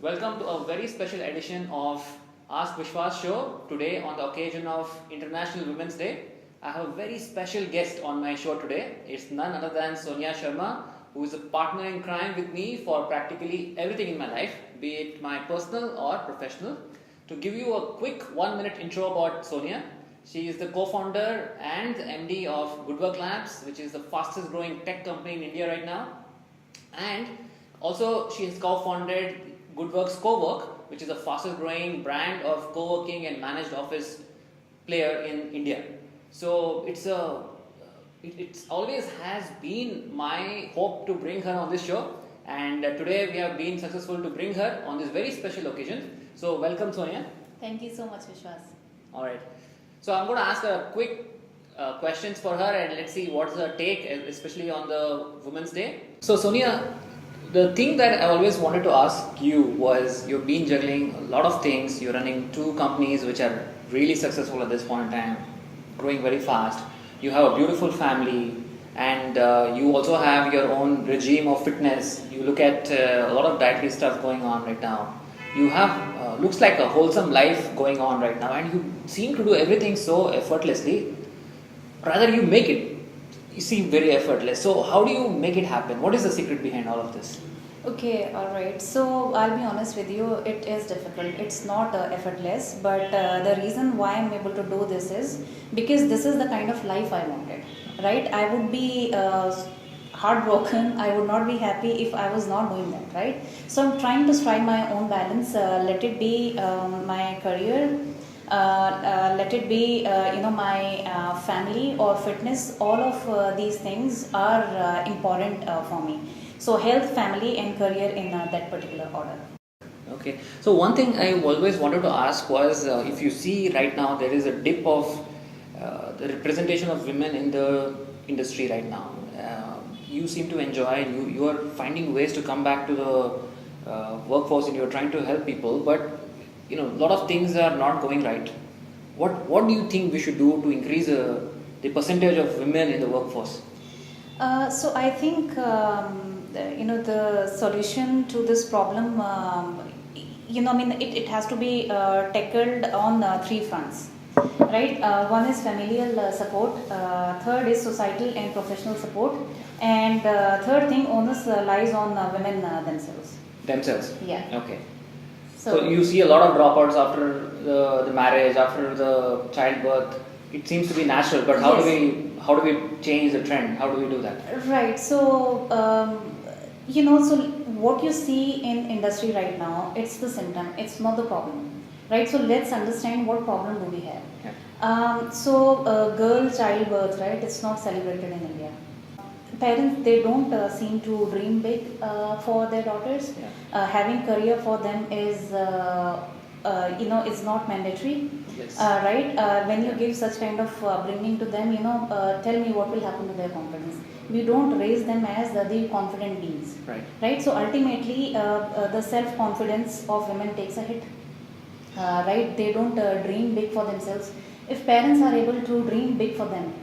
Welcome to a very special edition of Ask Vishwas show. Today, on the occasion of International Women's Day, I have a very special guest on my show today. It's none other than Sonia Sharma, who is a partner in crime with me for practically everything in my life, be it my personal or professional. To give you a quick 1-minute intro about Sonia, she is the co-founder and the MD of GoodWorkLabs, which is the fastest growing tech company in India right now. And also, she has co-founded GoodWorks CoWork, which is the fastest growing brand of co-working and managed office player in India. So it's always has been my hope to bring her on this show, and today we have been successful to bring her on this very special occasion. So welcome, Sonia. Thank you so much, Vishwas. All right. So I'm going to ask her quick questions for her, and let's see what's her take, especially on the Women's Day. So Sonia, the thing that I always wanted to ask you was, you've been juggling a lot of things. You're running 2 companies which are really successful at this point in time, growing very fast. You have a beautiful family, and you also have your own regime of fitness. You look at a lot of dietary stuff going on right now. You have looks like a wholesome life going on right now, and you seem to do everything so effortlessly. Rather, you make it. You seem very effortless. So how do you make it happen? What is the secret behind all of this? Okay, all right. So I'll be honest with you, it is difficult. It's not effortless, but the reason why I'm able to do this is because this is the kind of life I wanted, right? I would be heartbroken. I would not be happy if I was not doing that, right? So I'm trying to strike my own balance. Let it be my career. Let it be my family or fitness. All of these things are important for me. So health, family and career in that particular order. Okay. So one thing I always wanted to ask was, if you see right now there is a dip of the representation of women in the industry right now. You seem to enjoy. You are finding ways to come back to the workforce, and you are trying to help people, but a lot of things are not going right. What do you think we should do to increase the percentage of women in the workforce? So I think the solution to this problem, it has to be tackled on 3 fronts, right? One is familial support, third is societal and professional support, and third thing, onus lies on women themselves. Themselves? Yeah. Okay. So you see a lot of dropouts after the marriage, after the childbirth. It seems to be natural, but how do we change the trend? How do we do that? Right. So so what you see in industry right now, it's the symptom. It's not the problem, right? So let's understand what problem do we have. Yeah. Girl childbirth, right? It's not celebrated in India. Parents, they don't seem to dream big for their daughters. Yeah. Having career for them is is not mandatory. Yes. Right? When you give such kind of bringing to them, tell me what will happen to their confidence. We don't raise them as the confident beings. Right. Right? So ultimately, the self-confidence of women takes a hit. Right? They don't dream big for themselves. If parents are able to dream big for them,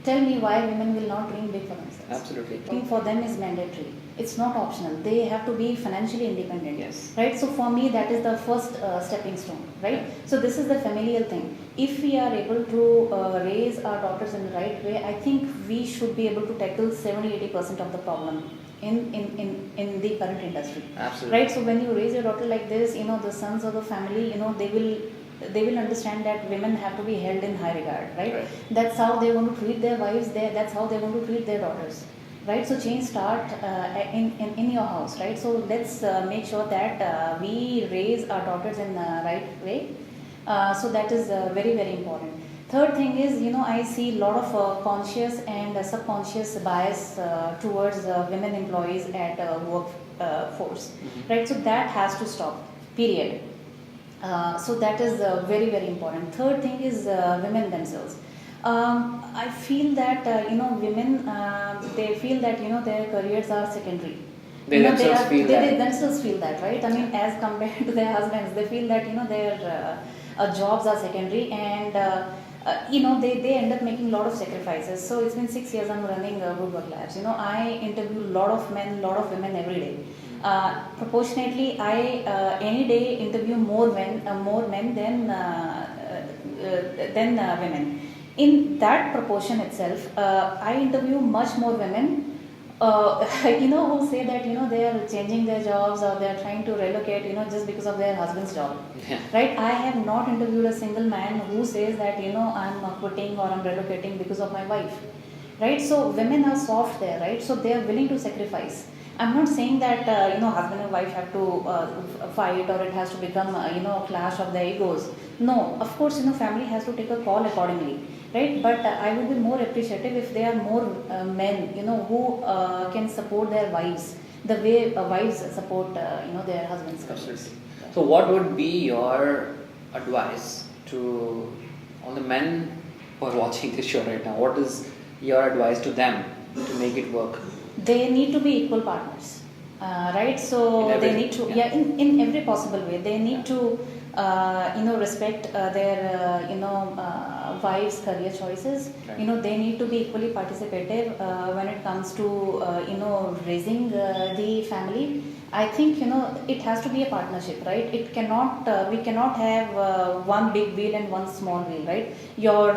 tell me why women will not dream big for themselves. Absolutely. Dreaming for them is mandatory. It's not optional. They have to be financially independent. Yes. Right? So for me, that is the first stepping stone. Right? Yeah. So this is the familial thing. If we are able to raise our daughters in the right way, I think we should be able to tackle 70-80% of the problem in the current industry. Absolutely. Right? So when you raise your daughter like this, the sons of the family, they will understand that women have to be held in high regard, right? That's how they want to treat their wives. That's how they want to treat their daughters, right? So change start in your house, right? So let's make sure that we raise our daughters in the right way. So that is very, very important. Third thing is, I see a lot of conscious and subconscious bias towards women employees at workforce, right? So that has to stop, period. So that is very, very important. Third thing is women themselves. I feel that women they feel that their careers are secondary. They themselves feel that, right? I mean, as compared to their husbands, they feel that their jobs are secondary, and they end up making a lot of sacrifices. So it's been 6 years I'm running GoodWorkLabs. I interview a lot of men, a lot of women every day. proportionately, I any day interview more men than women. In that proportion itself, I interview much more women. Who say that they are changing their jobs or they are trying to relocate, just because of their husband's job, Yeah. right? I have not interviewed a single man who says that I'm quitting or I'm relocating because of my wife, right? So women are soft there, right? So they are willing to sacrifice. I'm not saying that husband and wife have to fight or it has to become a clash of the egos. No, of course family has to take a call accordingly, right? But I would be more appreciative if there are more men who can support their wives the way wives support their husbands' careers. Absolutely. So, what would be your advice to all the men who are watching this show right now? What is your advice to them to make it work? They need to be equal partners, right? So In they everything, need to, yeah. in every possible way. They need to, respect their, wives' career choices. Right. They need to be equally participative when it comes to, raising the family. I think it has to be a partnership, right? It cannot, we cannot have one big wheel and one small wheel, right? Your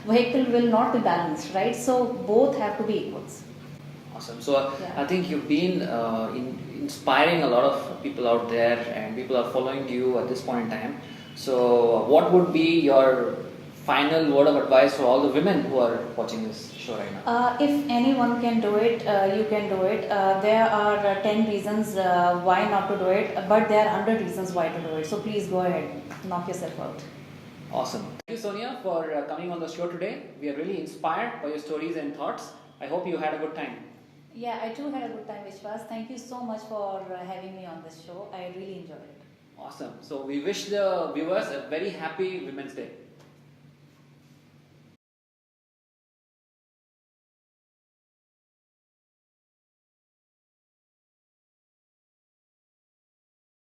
vehicle will not be balanced, right? So both have to be equals. Awesome. So Yeah. I think you've been inspiring a lot of people out there, and people are following you at this point in time. So, what would be your final word of advice for all the women who are watching this show right now? If anyone can do it, you can do it. There are 10 reasons why not to do it, but there are 100 reasons why to do it. So please go ahead, knock yourself out. Awesome. Thank you, Sonia, for coming on the show today. We are really inspired by your stories and thoughts. I hope you had a good time. Yeah, I too had a good time, Vishwas. Thank you so much for having me on this show. I really enjoyed it. Awesome. So we wish the viewers a very happy Women's Day.